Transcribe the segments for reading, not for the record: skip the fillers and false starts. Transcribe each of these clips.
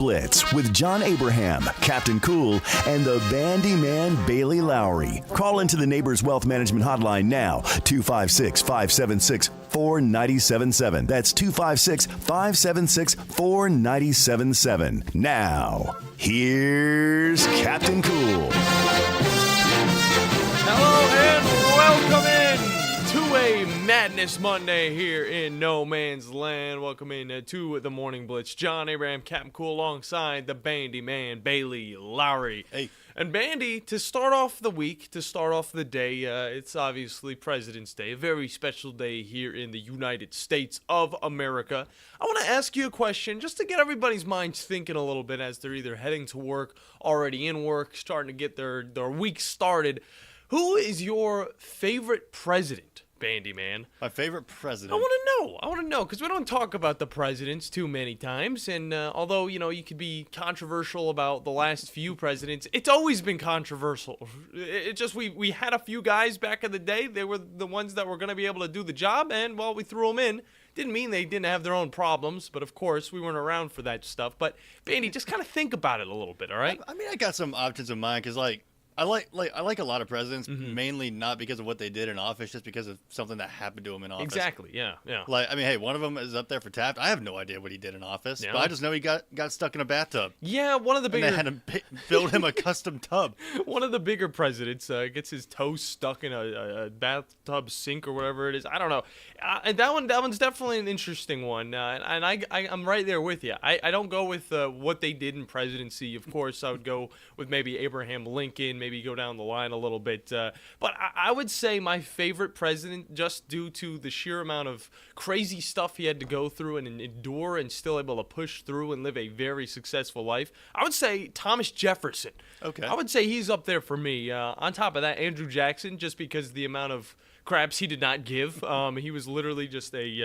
Blitz with John Abraham, Captain Cool, and the Bandiman Bailey Lowery. Call into the Neighbors Wealth Management Hotline now, 256-576-4977. That's 256-576-4977. Now, here's Captain Cool. Hello and welcome in to a Madness Monday here in No Man's Land. Welcome in to the Morning Blitz. John Abraham, Captain Cool, alongside the Bandiman Bailey Lowery. Hey. And Bandy, to start off the week, to start off the day, it's obviously President's Day, a very special day here in the United States of America. I want to ask you a question just to get everybody's minds thinking a little bit as they're either heading to work, already in work, starting to get their week started. Who is your favorite president, Bandyman? My favorite president? I want to know, because we don't talk about the presidents too many times, and although, you could be controversial about the last few presidents, it's always been controversial. It just, we had a few guys back in the day, they were the ones that were going to be able to do the job, and, well, we threw them in. Didn't mean they didn't have their own problems, but of course, we weren't around for that stuff. But, Bandy, just kind of think about it a little bit, all right? I mean, I got some options in mind, because, I like a lot of presidents, mainly not because of what they did in office, just because of something that happened to them in office. Exactly, yeah. Hey, one of them is up there for Taft. I have no idea what he did in office, but I just know he got stuck in a bathtub. Yeah, one of the bigger... And they had to build him a custom tub. One of the bigger presidents gets his toe stuck in a bathtub sink or whatever it is. I don't know. And that one's definitely an interesting one. And I'm right there with you. I don't go with what they did in presidency. Of course, I would go with maybe Abraham Lincoln, maybe go down the line a little bit. But I would say my favorite president, just due to the sheer amount of crazy stuff he had to go through and endure and still able to push through and live a very successful life, I would say Thomas Jefferson. Okay. I would say he's up there for me. On top of that, Andrew Jackson, just because the amount of craps he did not give. He was literally just he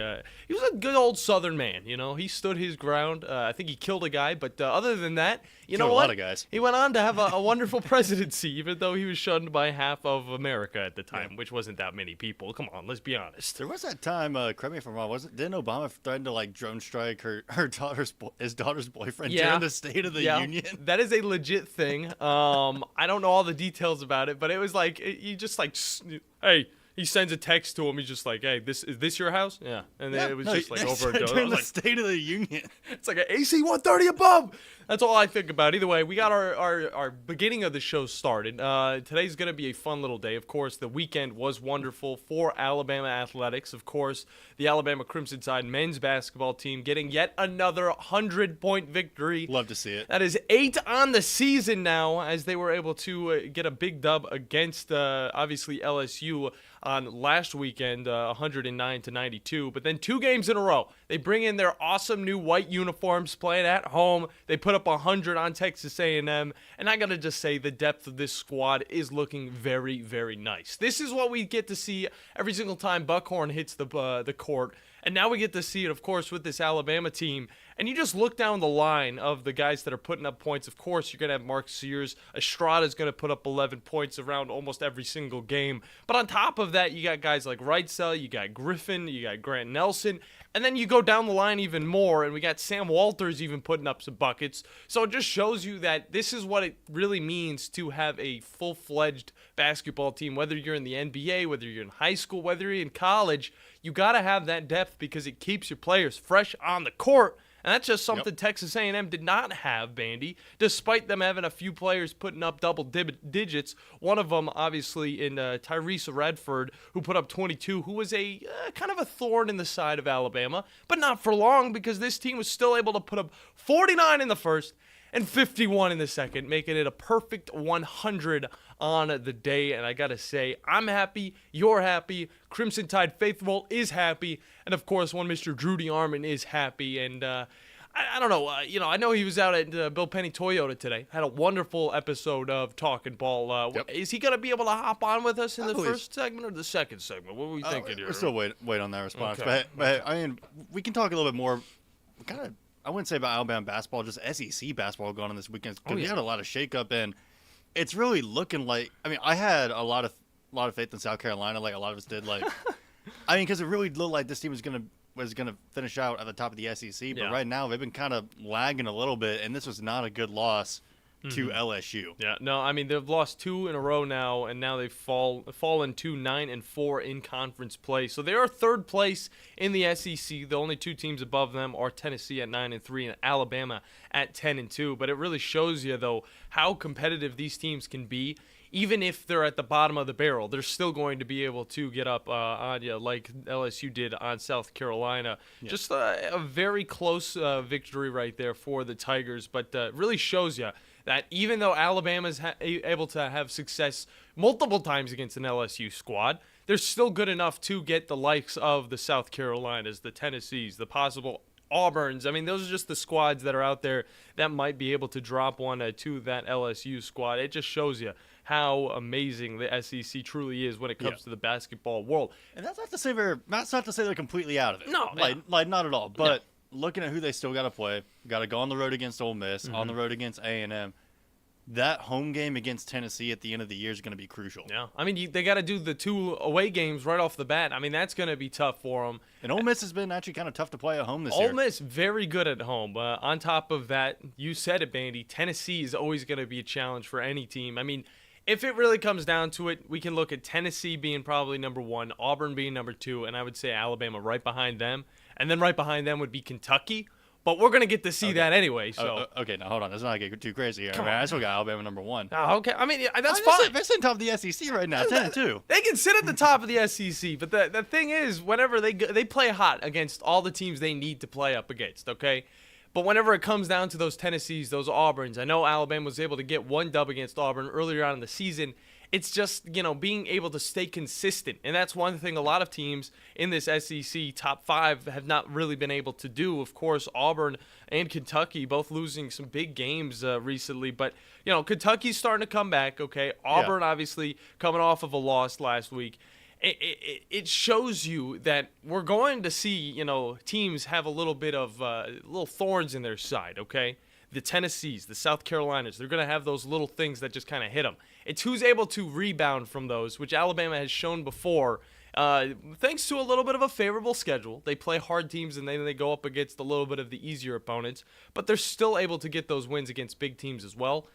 was a good old Southern man, He stood his ground. I think he killed a guy, but other than that, you know what? A lot of guys. He went on to have a wonderful presidency, even though he was shunned by half of America at the time, which wasn't that many people. Come on, let's be honest. There was that time, correct me if I'm wrong, didn't Obama threaten to drone strike his daughter's boyfriend during the State of the Union? That is a legit thing. I don't know all the details about it, but it was hey. He sends a text to him. He's just like, "Hey, is this your house?" Yeah, and then it was just over a during the State of the Union. It's like an AC 130 above. That's all I think about. Either way, we got our beginning of the show started. Today's going to be a fun little day. Of course, the weekend was wonderful for Alabama athletics. Of course, the Alabama Crimson Tide men's basketball team getting yet another 100-point victory. Love to see it. That is 8 on the season now, as they were able to get a big dub against, obviously, LSU on last weekend, 109-92. But then 2 games in a row, they bring in their awesome new white uniforms, playing at home. They put up 100 on Texas A&M, and I gotta just say the depth of this squad is looking very, very nice. This is what we get to see every single time Buckhorn hits the court, and now we get to see it, of course, with this Alabama team. And you just look down the line of the guys that are putting up points. Of course, you're going to have Mark Sears. Estrada's going to put up 11 points around almost every single game. But on top of that, you got guys like Wrightsell, you got Griffin, you got Grant Nelson. And then you go down the line even more, and we got Sam Walters even putting up some buckets. So it just shows you that this is what it really means to have a full-fledged basketball team, whether you're in the NBA, whether you're in high school, whether you're in college. You got to have that depth because it keeps your players fresh on the court. And that's just something Texas A&M did not have, Bandy, despite them having a few players putting up double digits. One of them, obviously, in Tyrese Redford, who put up 22, who was a kind of a thorn in the side of Alabama, but not for long because this team was still able to put up 49 in the first and 51 in the second, making it a perfect 100 on the day. And I got to say, I'm happy, you're happy, Crimson Tide Faithful is happy, and of course, one Mr. Drudy Armand is happy. And I don't know, I know he was out at Bill Penny Toyota today, had a wonderful episode of Talking Ball. Is he going to be able to hop on with us in the first segment or the second segment? What were we thinking here? We're still wait on that response. Okay. But I mean, we can talk a little bit more, I wouldn't say about Alabama basketball, just SEC basketball going on this weekend, because we had a lot of shakeup, and it's really looking like, I had a lot of faith in South Carolina, like a lot of us did, because it really looked like this team was going to was going to finish out at the top of the SEC, but Yeah. right now they've been kind of lagging a little bit, and this was not a good loss to LSU. Yeah, no, I mean they've lost 2 in a row now, and now they've fallen to 9-4 in conference play. So they are third place in the SEC. The only 2 teams above them are Tennessee at 9-3 and Alabama at 10-2. But it really shows you though how competitive these teams can be. Even if they're at the bottom of the barrel, they're still going to be able to get up on you like LSU did on South Carolina. Yeah. Just a very close victory right there for the Tigers, but really shows you that even though Alabama's able to have success multiple times against an LSU squad, they're still good enough to get the likes of the South Carolinas, the Tennessees, the possible Auburns. I mean, those are just the squads that are out there that might be able to drop one to that LSU squad. It just shows you how amazing the SEC truly is when it comes to the basketball world. And that's not to say they're completely out of it. No, like not at all. But looking at who they still got to play, got to go on the road against Ole Miss, on the road against A&M. That home game against Tennessee at the end of the year is going to be crucial. Yeah, I mean, they got to do the 2 away games right off the bat. I mean, that's going to be tough for them. And Ole Miss has been actually kind of tough to play at home this year. Ole Miss, very good at home. On top of that, you said it, Bandy, Tennessee is always going to be a challenge for any team. I mean, if it really comes down to it, we can look at Tennessee being probably number 1, Auburn being number 2, and I would say Alabama right behind them. And then right behind them would be Kentucky. But we're going to get to see that anyway. So okay, now hold on. Let's not get too crazy here. I still got Alabama number 1. Oh, okay. I mean, that's fine. They're sitting top of the SEC right now, 10-2. They can sit at the top of the SEC. But the thing is, whenever they play hot against all the teams they need to play up against, okay? But whenever it comes down to those Tennessees, those Auburns, I know Alabama was able to get 1 dub against Auburn earlier on in the season. It's just, being able to stay consistent. And that's one thing a lot of teams in this SEC top 5 have not really been able to do. Of course, Auburn and Kentucky both losing some big games recently. But, Kentucky's starting to come back, okay? Auburn obviously coming off of a loss last week. It shows you that we're going to see, teams have a little bit of little thorns in their side, okay? The Tennessees, the South Carolinas, they're going to have those little things that just kind of hit them. It's who's able to rebound from those, which Alabama has shown before, thanks to a little bit of a favorable schedule. They play hard teams, and then they go up against a little bit of the easier opponents, but they're still able to get those wins against big teams as well.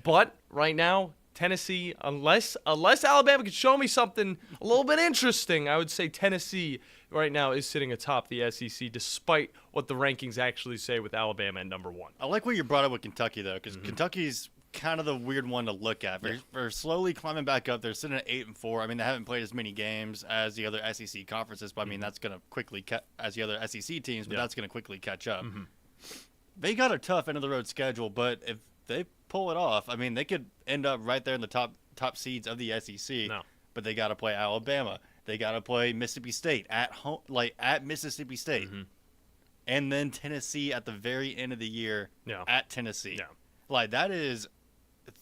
But right now, Tennessee, unless Alabama could show me something a little bit interesting, I would say Tennessee right now is sitting atop the SEC, despite what the rankings actually say with Alabama at number 1. I like what you brought up with Kentucky, though, because Kentucky's kind of the weird one to look at. They're slowly climbing back up. They're sitting at 8-4. I mean, they haven't played as many games as the other SEC conferences, but I mean, that's going to quickly as the other SEC teams, but that's going to quickly catch up. They got a tough end of the road schedule, but if they pull it off, I mean, they could end up right there in the top seeds of the SEC. No. But they got to play Alabama. They got to play Mississippi State at home, at Mississippi State, and then Tennessee at the very end of the year at Tennessee. That is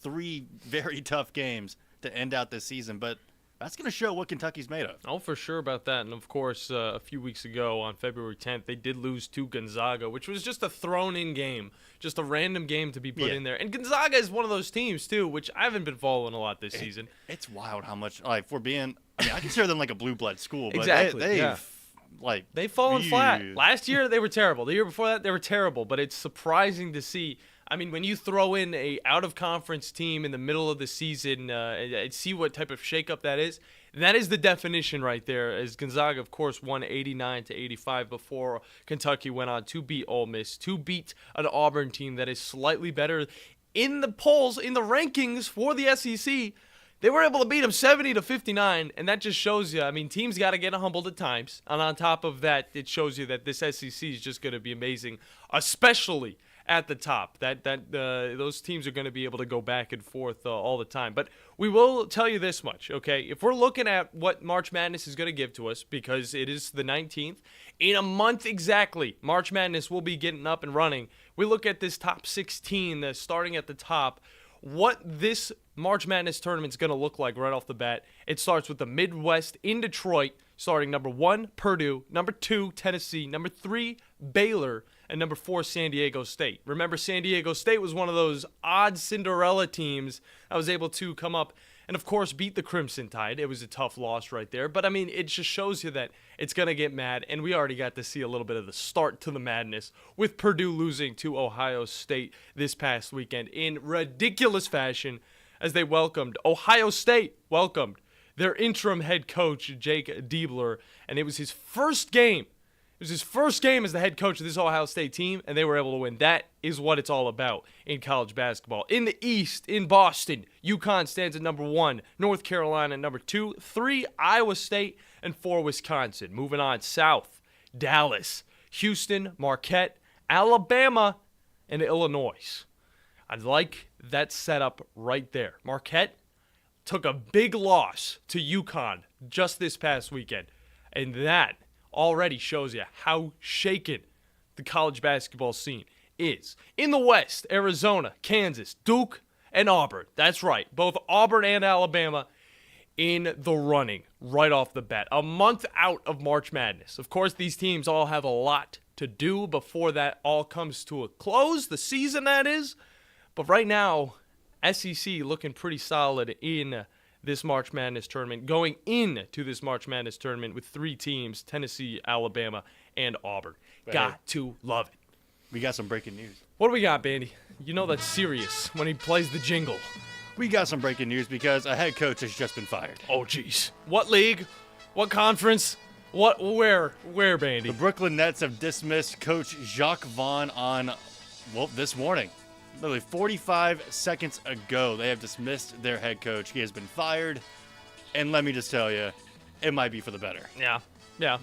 3 very tough games to end out this season, but that's going to show what Kentucky's made of. Oh, for sure about that. And, of course, a few weeks ago on February 10th, they did lose to Gonzaga, which was just a thrown-in game, just a random game to be put in there. And Gonzaga is one of those teams, too, which I haven't been following a lot this season. It's wild how much, I consider them like a blue-blood school, but exactly. They've fallen flat. Last year, they were terrible. The year before that, they were terrible. But it's surprising to see. I mean, when you throw in a out-of-conference team in the middle of the season and see what type of shakeup that is the definition right there. As Gonzaga, of course, won 89-85 before Kentucky went on to beat Ole Miss, to beat an Auburn team that is slightly better in the polls, in the rankings for the SEC. They were able to beat them 70-59, and that just shows you, I mean, teams got to get humbled at times. And on top of that, it shows you that this SEC is just going to be amazing, especially at the top. Those teams are going to be able to go back and forth all the time. But we will tell you this much, okay? If we're looking at what March Madness is going to give to us, because it is the 19th, in a month exactly, March Madness will be getting up and running. We look at this top 16 starting at the top. What this March Madness tournament is going to look like right off the bat. It starts with the Midwest in Detroit, starting number 1, Purdue, number 2, Tennessee, number 3, Baylor, and number 4, San Diego State. Remember, San Diego State was one of those odd Cinderella teams that was able to come up and of course beat the Crimson Tide. It was a tough loss right there, but I mean, it just shows you that it's going to get mad, and we already got to see a little bit of the start to the madness with Purdue losing to Ohio State this past weekend in ridiculous fashion as they Ohio State welcomed their interim head coach, Jake Diebler, and it was his first game. It was his first game as the head coach of this Ohio State team, and they were able to win. That is what it's all about in college basketball. In the East, in Boston, UConn stands at number 1, North Carolina number 2, 3, Iowa State, and 4, Wisconsin. Moving on south, Dallas, Houston, Marquette, Alabama, and Illinois. I like that setup right there. Marquette took a big loss to UConn just this past weekend, and that already shows you how shaken the college basketball scene is. In the West, Arizona, Kansas, Duke, and Auburn. That's right, both Auburn and Alabama in the running right off the bat. A month out of March Madness. Of course, these teams all have a lot to do before that all comes to a close, the season that is. But right now, SEC looking pretty solid in this March Madness tournament, going into this March Madness tournament with 3 teams, Tennessee, Alabama, and Auburn. Got to love it. We got some breaking news. What do we got, Bandy? You know that's serious when he plays the jingle. We got some breaking news because a head coach has just been fired. Oh, jeez. What league? What conference? Where, Bandy? The Brooklyn Nets have dismissed Coach Jacques Vaughn this morning. Literally 45 seconds ago, they have dismissed their head coach. He has been fired, and let me just tell you, it might be for the better. Yeah.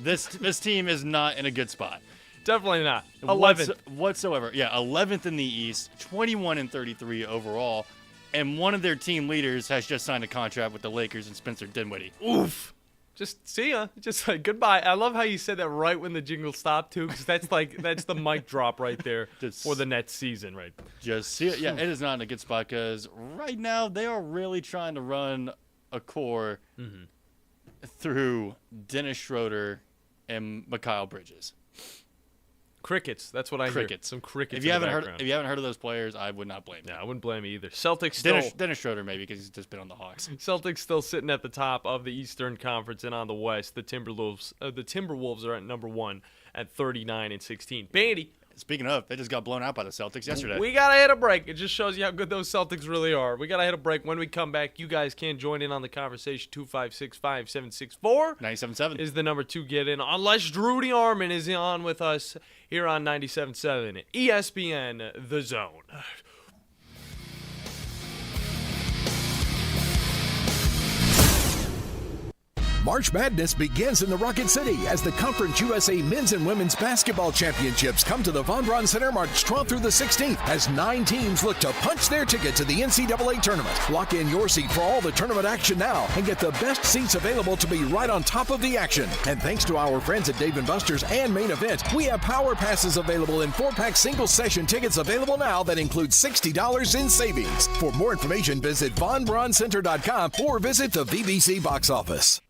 This team is not in a good spot. Definitely not. 11th. Whatsoever. Yeah, 11th in the East, 21-33 overall, and one of their team leaders has just signed a contract with the Lakers and Spencer Dinwiddie. Oof. Just see ya. Just like goodbye. I love how you said that right when the jingle stopped too, because that's the mic drop right there for the Nets season, right? Just see it. Yeah, it is not in a good spot because right now they are really trying to run a core through Dennis Schroeder and Mikal Bridges. Crickets. That's what I hear. Some crickets. If you haven't heard of those players, I would not blame you. Yeah, I wouldn't blame you either. Celtics still. Dennis Schroeder maybe because he's just been on the Hawks. Celtics still sitting at the top of the Eastern Conference, and on the West, the Timberwolves are at number 1 at 39-16. Bandy. Speaking of, they just got blown out by the Celtics yesterday. We got to hit a break. It just shows you how good those Celtics really are. We got to hit a break. When we come back, you guys can join in on the conversation. 256-5764 97.7 is the number to get in. Unless Drudy Arman is on with us here on 97.7 ESPN The Zone. March Madness begins in the Rocket City as the Conference USA Men's and Women's Basketball Championships come to the Von Braun Center March 12th through the 16th as 9 teams look to punch their ticket to the NCAA tournament. Lock in your seat for all the tournament action now and get the best seats available to be right on top of the action. And thanks to our friends at Dave & Buster's and Main Event, we have Power Passes available and 4-pack single session tickets available now that include $60 in savings. For more information, visit VonBraunCenter.com or visit the VBC box office.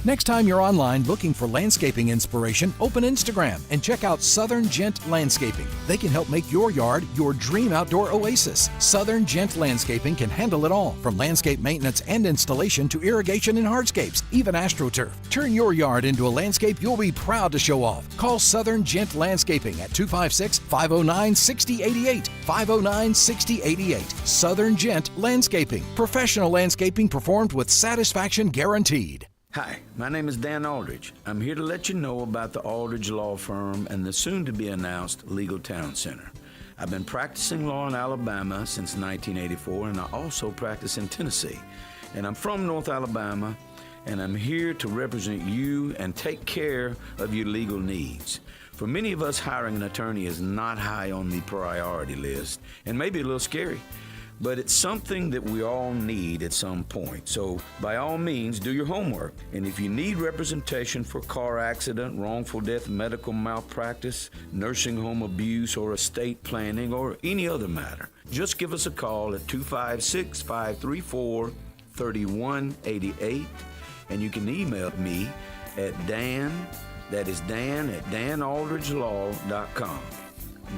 Next time you're online looking for landscaping inspiration, open Instagram and check out Southern Gent Landscaping. They can help make your yard your dream outdoor oasis. Southern Gent Landscaping can handle it all, from landscape maintenance and installation to irrigation and hardscapes, even AstroTurf. Turn your yard into a landscape you'll be proud to show off. Call Southern Gent Landscaping at 256-509-6088. 509-6088. Southern Gent Landscaping. Professional landscaping performed with satisfaction guaranteed. Hi, my name is Dan Aldridge. I'm here to let you know about the Aldridge Law Firm and the soon-to-be-announced Legal Town Center. I've been practicing law in Alabama since 1984, and I also practice in Tennessee. And I'm from North Alabama, and I'm here to represent you and take care of your legal needs. For many of us, hiring an attorney is not high on the priority list, and maybe a little scary. But it's something that we all need at some point. So by all means, do your homework. And if you need representation for car accident, wrongful death, medical malpractice, nursing home abuse, or estate planning, or any other matter, just give us a call at 256-534-3188. And you can email me at Dan@danaldridgelaw.com.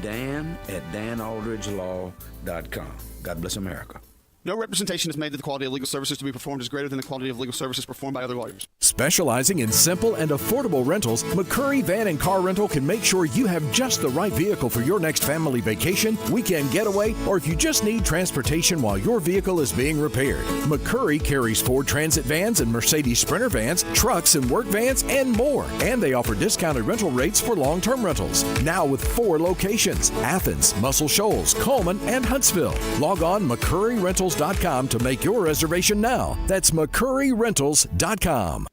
Dan@danaldridgelaw.com. God bless America. No representation is made that the quality of legal services to be performed is greater than the quality of legal services performed by other lawyers. Specializing in simple and affordable rentals, McCurry Van and Car Rental can make sure you have just the right vehicle for your next family vacation, weekend getaway, or if you just need transportation while your vehicle is being repaired. McCurry carries Ford Transit vans and Mercedes Sprinter vans, trucks and work vans, and more. And they offer discounted rental rates for long-term rentals. Now with 4 locations: Athens, Muscle Shoals, Coleman, and Huntsville. Log on McCurryRentals.com to make your reservation now. That's McCurryRentals.com.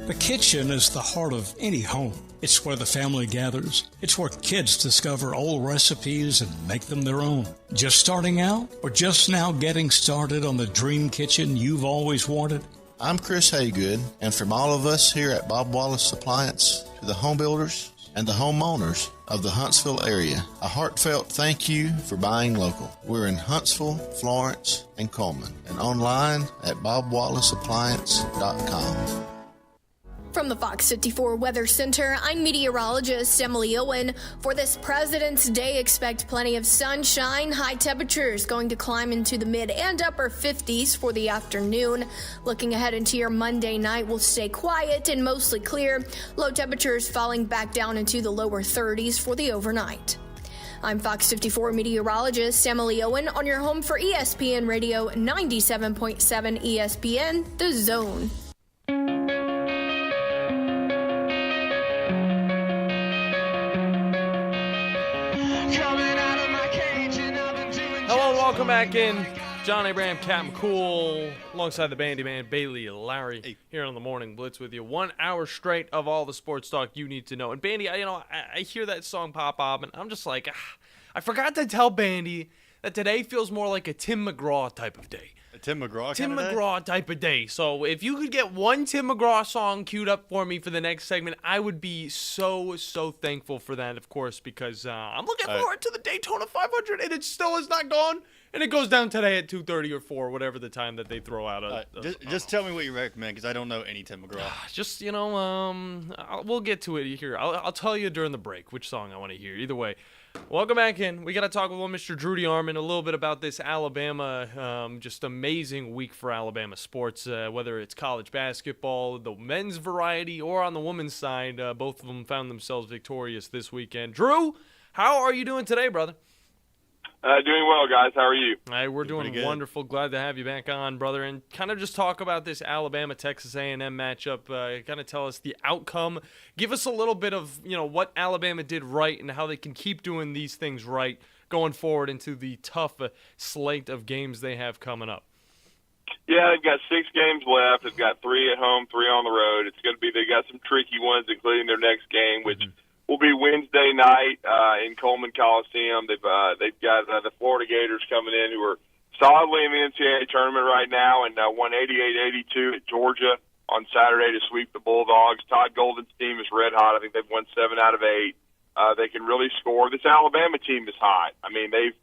The kitchen is the heart of any home. It's where the family gathers. It's where kids discover old recipes and make them their own. Just starting out or just now getting started on the dream kitchen you've always wanted? I'm Chris Haygood, and from all of us here at Bob Wallace Appliance to the home builders and the homeowners of the Huntsville area, a heartfelt thank you for buying local. We're in Huntsville, Florence, and Coleman, and online at bobwallaceappliance.com. From the Fox 54 Weather Center, I'm meteorologist Emily Owen. For this President's Day, expect plenty of sunshine. High temperatures going to climb into the mid and upper 50s for the afternoon. Looking ahead into your Monday night, will stay quiet and mostly clear. Low temperatures falling back down into the lower 30s for the overnight. I'm Fox 54 meteorologist Emily Owen on your home for ESPN Radio 97.7 ESPN, The Zone. Hello, welcome back in. John Abraham, Captain Cool, alongside the Bandiman, Bailey Lowery, here on the Morning Blitz with you. 1 hour straight of all the sports talk you need to know. And Bandy, I hear that song pop up, and I'm just like, I forgot to tell Bandy that today feels more like a Tim McGraw type of day. A Tim McGraw Tim kind of McGraw type of day. So if you could get one Tim McGraw song queued up for me for the next segment, I would be so thankful for that, of course, because I'm looking forward to the Daytona 500, and it still is not gone. And it goes down today at 2:30 or 4, whatever the time that they throw out. Just tell me what you recommend, because I don't know any Tim McGraw. Just, we'll get to it here. I'll tell you during the break which song I want to hear. Either way, welcome back in. We got to talk with Mr. Drudy Armon a little bit about this Alabama, just amazing week for Alabama sports, whether it's college basketball, the men's variety, or on the women's side. Both of them found themselves victorious this weekend. Drew, how are you doing today, brother? Doing well, guys. How are you? Hey, we're doing wonderful. Glad to have you back on, brother. And kind of just talk about this Alabama-Texas A&M matchup. Kind of tell us the outcome. Give us a little bit of, what Alabama did right and how they can keep doing these things right going forward into the tough slate of games they have coming up. Yeah, they've got 6 games left. They've got 3 at home, 3 on the road. It's going to be, they got some tricky ones, including their next game, which will be Wednesday night in Coleman Coliseum. They've got the Florida Gators coming in, who are solidly in the NCAA tournament right now, and won 88-82 at Georgia on Saturday to sweep the Bulldogs. Todd Golden's team is red hot. I think they've won 7 out of 8. They can really score. This Alabama team is hot. I mean, they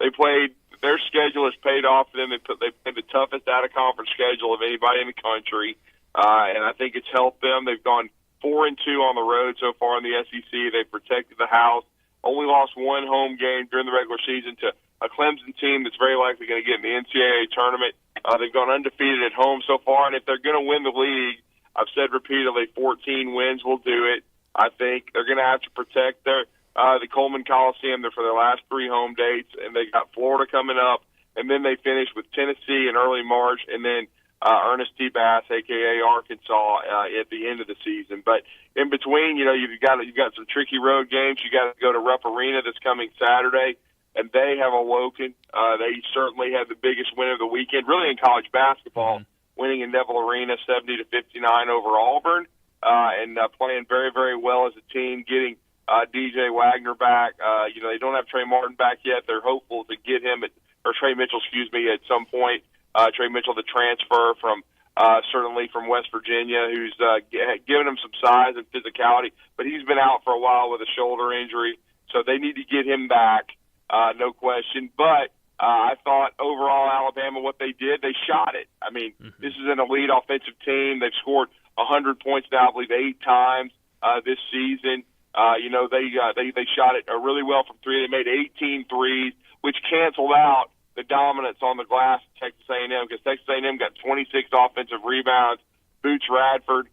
played. Their schedule has paid off for them. They played the toughest out-of-conference schedule of anybody in the country, and I think it's helped them. They've gone 4-2 on the road so far in the SEC. They've protected the house. Only lost 1 home game during the regular season to a Clemson team that's very likely going to get in the NCAA tournament. They've gone undefeated at home so far, and if they're going to win the league, I've said repeatedly, 14 wins will do it. I think they're going to have to protect the Coleman Coliseum for their last 3 home dates, and they got Florida coming up, and then they finish with Tennessee in early March, and then Ernest T. Bass, a.k.a. Arkansas, at the end of the season. But in between, you've got some tricky road games. You got to go to Rupp Arena this coming Saturday, and they have awoken. They certainly had the biggest win of the weekend, really in college basketball, winning in Neville Arena 70-59 over Auburn, and playing very, very well as a team, getting DJ Wagner back. They don't have Trey Martin back yet. They're hopeful to get him Trey Mitchell, at some point. Trey Mitchell, the transfer from certainly from West Virginia, who's given him some size and physicality, but he's been out for a while with a shoulder injury, so they need to get him back, no question. But I thought overall Alabama, what they did, they shot it. I mean, this is an elite offensive team. They've scored 100 points now, I believe, 8 times this season. They shot it really well from 3. They made 18 threes, which canceled out the dominance on the glass of Texas A&M, because Texas A&M got 26 offensive rebounds. Boots Radford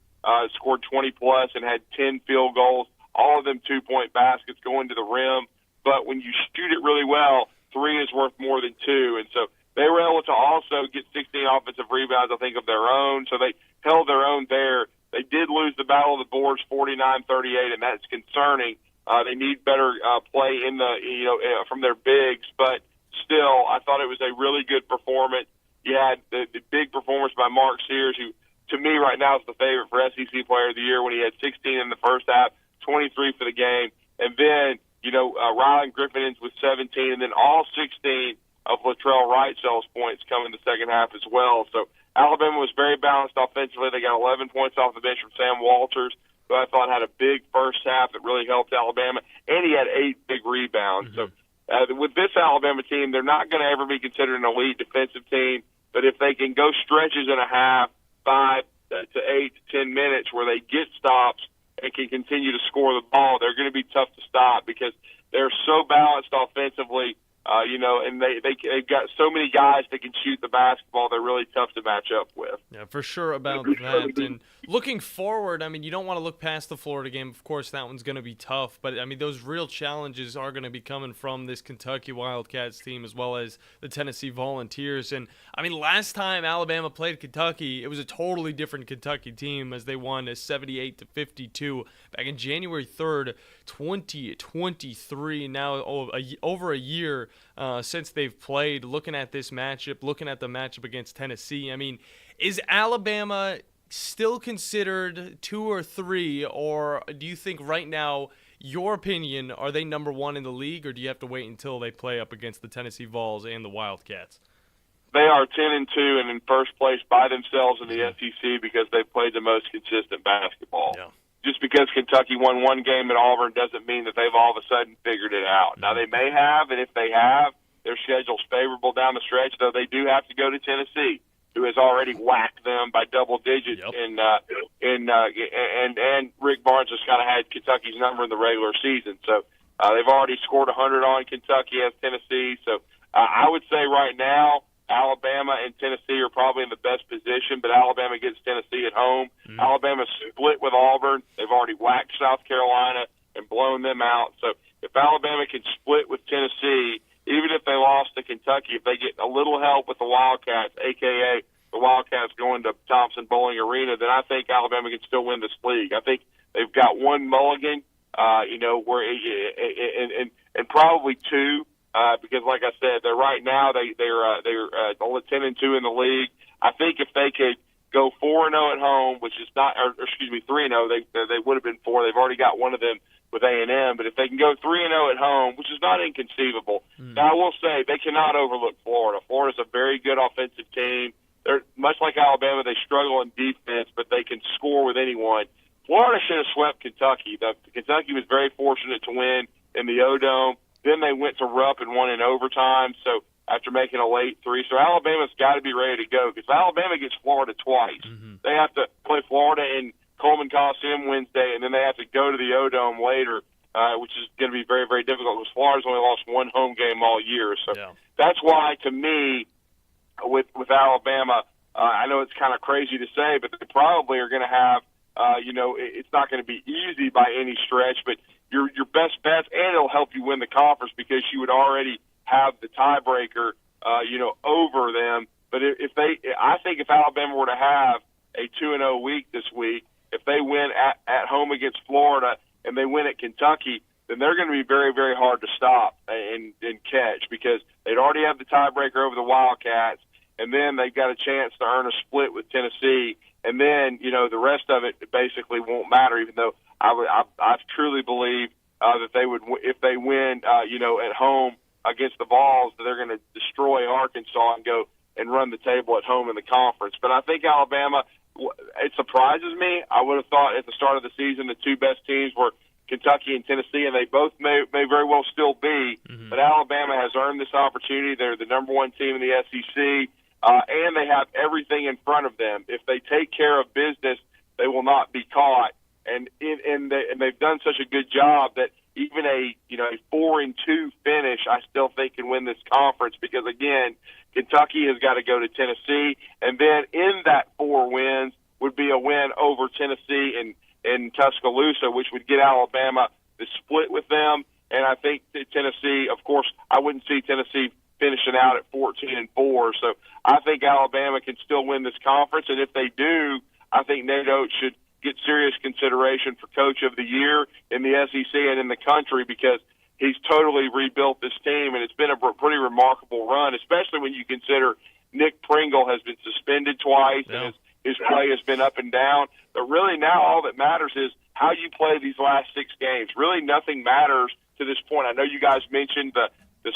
scored 20-plus and had 10 field goals, all of them two-point baskets going to the rim. But when you shoot it really well, 3 is worth more than 2. And so they were able to also get 16 offensive rebounds, I think, of their own. So they held their own there. They did lose the battle of the boards 49-38, and that's concerning. They need better play in the from their bigs, but still, I thought it was a really good performance. You had the big performance by Mark Sears, who to me right now is the favorite for SEC Player of the Year when he had 16 in the first half, 23 for the game, and then Rylan Griffin with 17, and then all 16 of Latrell Wrightsel's points come in the second half as well. So Alabama was very balanced offensively. They got 11 points off the bench from Sam Walters, who I thought had a big first half that really helped Alabama, and he had 8 big rebounds. So with this Alabama team, they're not going to ever be considered an elite defensive team, but if they can go stretches in a half, 5 to 8 to 10 minutes where they get stops and can continue to score the ball, they're going to be tough to stop because they're so balanced offensively. And they've got so many guys that can shoot the basketball. They're really tough to match up with. Yeah, for sure about that. And looking forward, I mean, you don't want to look past the Florida game. Of course, that one's going to be tough. But, I mean, those real challenges are going to be coming from this Kentucky Wildcats team as well as the Tennessee Volunteers. And, I mean, last time Alabama played Kentucky, it was a totally different Kentucky team as they won 78-52 back in January 3rd, 2023. Now over a year since they've played. Looking at this matchup, looking at the matchup against Tennessee, I mean, is Alabama still considered 2 or 3, or do you think right now, your opinion, are they number 1 in the league, or do you have to wait until they play up against the Tennessee Vols and the Wildcats? They are 10-2 and in first place by themselves in the SEC because they've played the most consistent basketball. Yeah. Just because Kentucky won one game at Auburn doesn't mean that they've all of a sudden figured it out. Now, they may have, and if they have, their schedule's favorable down the stretch, though they do have to go to Tennessee, who has already whacked them by double digits. Yep. And Rick Barnes has kind of had Kentucky's number in the regular season. So they've already scored 100 on Kentucky as Tennessee. So I would say right now, Alabama and Tennessee are probably in the best position, but Alabama gets Tennessee at home. Alabama split with Auburn. They've already whacked South Carolina and blown them out. So if Alabama can split with Tennessee, even if they lost to Kentucky, if they get a little help with the Wildcats, a.k.a. the Wildcats going to Thompson-Boling Arena, then I think Alabama can still win this league. I think they've got one mulligan, where and probably 2. Because, like I said, they're right now they're 10-2 in the league. I think if they could go 4-0 at home, which is not, or excuse me, 3-0, they would have been 4. They've already got one of them with A&M. But if they can go 3-0 at home, which is not inconceivable, now I will say they cannot overlook Florida. Florida's a very good offensive team. They're much like Alabama. They struggle in defense, but they can score with anyone. Florida should have swept Kentucky. Kentucky was very fortunate to win in the O-Dome. Then they went to Rupp and won in overtime, so after making a late 3. So Alabama's got to be ready to go because Alabama gets Florida twice. They have to play Florida in Coleman Coliseum Wednesday, and then they have to go to the O-Dome later, which is going to be very, very difficult because Florida's only lost one home game all year. So that's why, to me, with Alabama, I know it's kind of crazy to say, but they probably are going to have, it's not going to be easy by any stretch, but your best bets, and it'll help you win the conference because you would already have the tiebreaker, over them. But I think if Alabama were to have a 2-0 week this week, if they win at home against Florida and they win at Kentucky, then they're going to be very, very hard to stop and catch because they'd already have the tiebreaker over the Wildcats, and then they've got a chance to earn a split with Tennessee. And then, the rest of it basically won't matter, even though I truly believe that they would, if they win, at home against the Vols, that they're going to destroy Arkansas and go and run the table at home in the conference. But I think Alabama, it surprises me. I would have thought at the start of the season the two best teams were Kentucky and Tennessee, and they both may very well still be. But Alabama has earned this opportunity. They're the number 1 team in the SEC. And they have everything in front of them. If they take care of business, they will not be caught. And they've done such a good job that even a 4-2 finish, I still think can win this conference because, again, Kentucky has got to go to Tennessee, and then in that 4 wins would be a win over Tennessee in Tuscaloosa, which would get Alabama to split with them. And I think that Tennessee, of course, I wouldn't see Tennessee finishing out at 14-4. So I think Alabama can still win this conference, and if they do, I think Nate Oates should get serious consideration for Coach of the Year in the SEC and in the country because he's totally rebuilt this team, and it's been a pretty remarkable run, especially when you consider Nick Pringle has been suspended twice, and his play has been up and down. But really now all that matters is how you play these last 6 games. Really nothing matters to this point. I know you guys mentioned the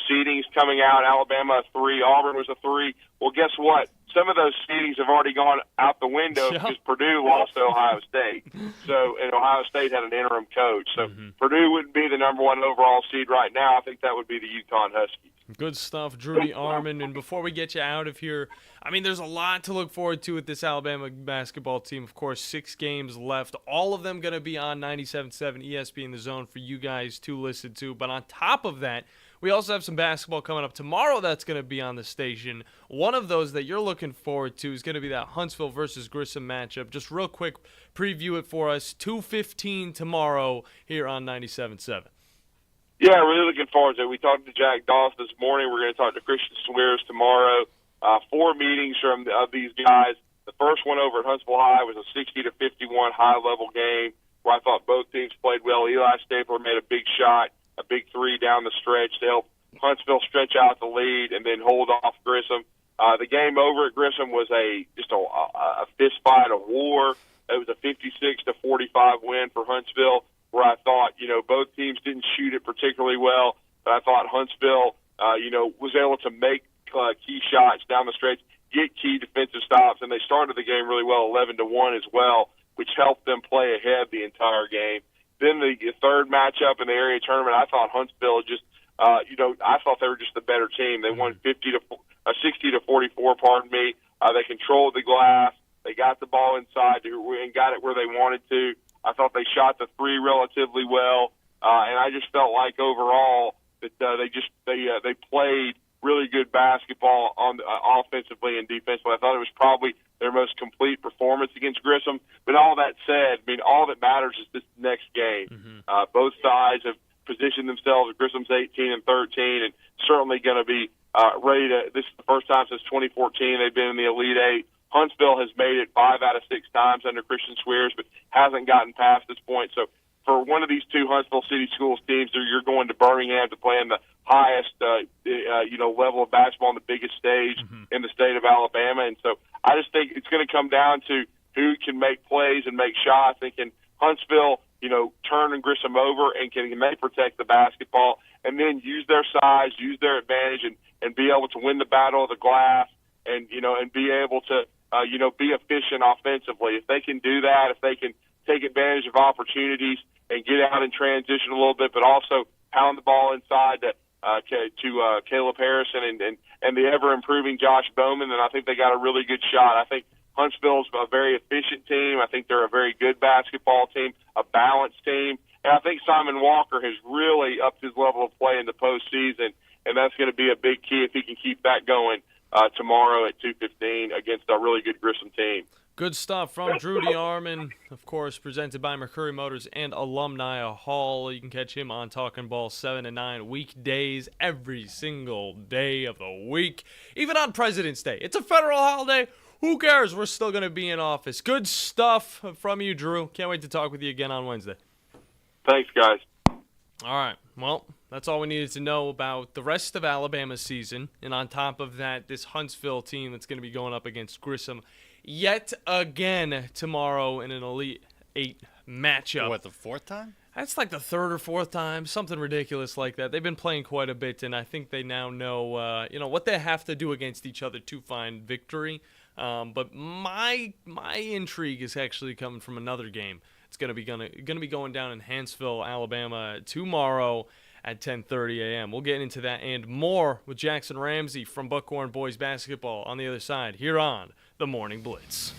seedings coming out, Alabama a 3, Auburn was a 3. Well, guess what? Some of those seedings have already gone out the window because Purdue lost to Ohio State. And Ohio State had an interim coach. So Purdue wouldn't be the number 1 overall seed right now. I think that would be the UConn Huskies. Good stuff, Drudy Armond. And before we get you out of here, I mean, there's a lot to look forward to with this Alabama basketball team. Of course, 6 games left. All of them going to be on 97.7 ESPN The Zone for you guys to listen to. But on top of that, we also have some basketball coming up tomorrow that's going to be on the station. One of those that you're looking forward to is going to be that Huntsville versus Grissom matchup. Just real quick, preview it for us. 2:15 tomorrow here on 97.7. Yeah, really looking forward to it. We talked to Jack Doss this morning. We're going to talk to Christian Swears tomorrow. 4 meetings from these guys. The first one over at Huntsville High was a 60-51 high-level game where I thought both teams played well. Eli Stapler made a big shot, a big 3 down the stretch to help Huntsville stretch out the lead and then hold off Grissom. The game over at Grissom was just a fist fight, a war. It was a 56-45 win for Huntsville, where I thought, both teams didn't shoot it particularly well, but I thought Huntsville, was able to make key shots down the stretch, get key defensive stops, and they started the game really well, 11-1 as well, which helped them play ahead the entire game. Then the third matchup in the area tournament, I thought Huntsville I thought they were just the better team. They won 60-44, pardon me. They controlled the glass. They got the ball inside and got it where they wanted to. I thought they shot the 3 relatively well, and I just felt like overall that they played really good basketball on offensively and defensively. I thought it was probably their most complete performance against Grissom. But all that said, I mean, all that matters is this next game. Both sides have positioned themselves. Grissom's 18-13, and certainly going to be ready to. This is the first time since 2014 they've been in the Elite Eight. Huntsville has made it 5 out of 6 times under Christian Swears, but hasn't gotten past this point. So for one of these 2 Huntsville City Schools teams, you're going to Birmingham to play in the highest, level of basketball on the biggest stage in the state of Alabama. And so I just think it's going to come down to who can make plays and make shots, and can Huntsville, turn and Grissom over, and can they protect the basketball and then use their size, use their advantage, and be able to win the battle of the glass, and be able to be efficient offensively. If they can do that, if they can take advantage of opportunities and get out and transition a little bit, but also pound the ball inside to Caleb Harrison and the ever-improving Josh Bowman, then I think they got a really good shot. I think Huntsville's a very efficient team. I think they're a very good basketball team, a balanced team. And I think Simon Walker has really upped his level of play in the postseason, and that's going to be a big key if he can keep that going tomorrow at 2:15 against a really good Grissom team. Good stuff from Drudy Armond, of course, presented by Mercury Motors and Alumni Hall. You can catch him on Talking Ball 7 to 9 weekdays every single day of the week, even on President's Day. It's a federal holiday. Who cares? We're still going to be in office. Good stuff from you, Drew. Can't wait to talk with you again on Wednesday. Thanks, guys. All right. Well, that's all we needed to know about the rest of Alabama's season. And on top of that, this Huntsville team that's going to be going up against Grissom yet again tomorrow in an Elite 8 matchup. What, the 4th time? That's like the 3rd or 4th time, something ridiculous like that. They've been playing quite a bit, and I think they now know, what they have to do against each other to find victory. But my intrigue is actually coming from another game. It's gonna be going down in Huntsville, Alabama tomorrow at 10:30 a.m. We'll get into that and more with Jackson Ramsey from Buckhorn Boys Basketball on the other side here on the Morning Blitz.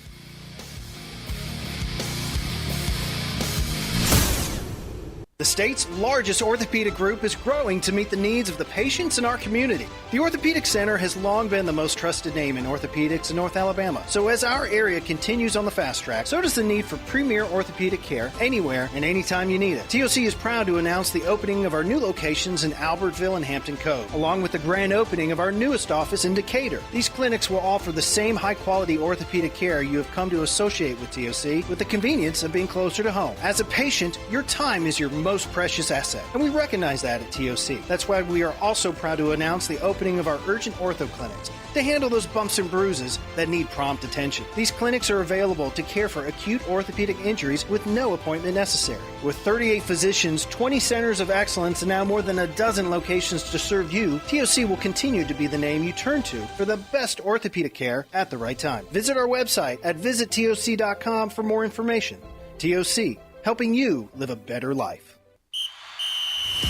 The state's largest orthopedic group is growing to meet the needs of the patients in our community. The Orthopedic Center has long been the most trusted name in orthopedics in North Alabama. So as our area continues on the fast track, so does the need for premier orthopedic care anywhere and anytime you need it. TOC is proud to announce the opening of our new locations in Albertville and Hampton Cove, along with the grand opening of our newest office in Decatur. These clinics will offer the same high-quality orthopedic care you have come to associate with TOC, with the convenience of being closer to home. As a patient, your time is your most precious asset, and we recognize that at TOC. That's why we are also proud to announce the opening of our urgent ortho clinics to handle those bumps and bruises that need prompt attention. These clinics are available to care for acute orthopedic injuries with no appointment necessary. With 38 physicians, 20 centers of excellence, and now more than a dozen locations to serve you, TOC will continue to be the name you turn to for the best orthopedic care at the right time. Visit our website at visittoc.com for more information. TOC, helping you live a better life.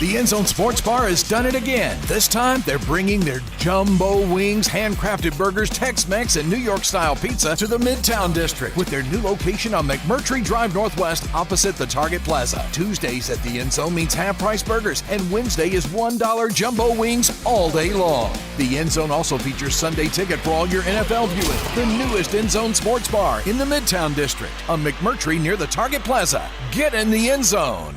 The End Zone Sports Bar has done it again. This time, they're bringing their jumbo wings, handcrafted burgers, Tex-Mex, and New York-style pizza to the Midtown District with their new location on McMurtry Drive Northwest opposite the Target Plaza. Tuesdays at the End Zone means half-price burgers, and Wednesday is $1 jumbo wings all day long. The End Zone also features Sunday ticket for all your NFL viewing. The newest End Zone Sports Bar in the Midtown District on McMurtry near the Target Plaza. Get in the End Zone.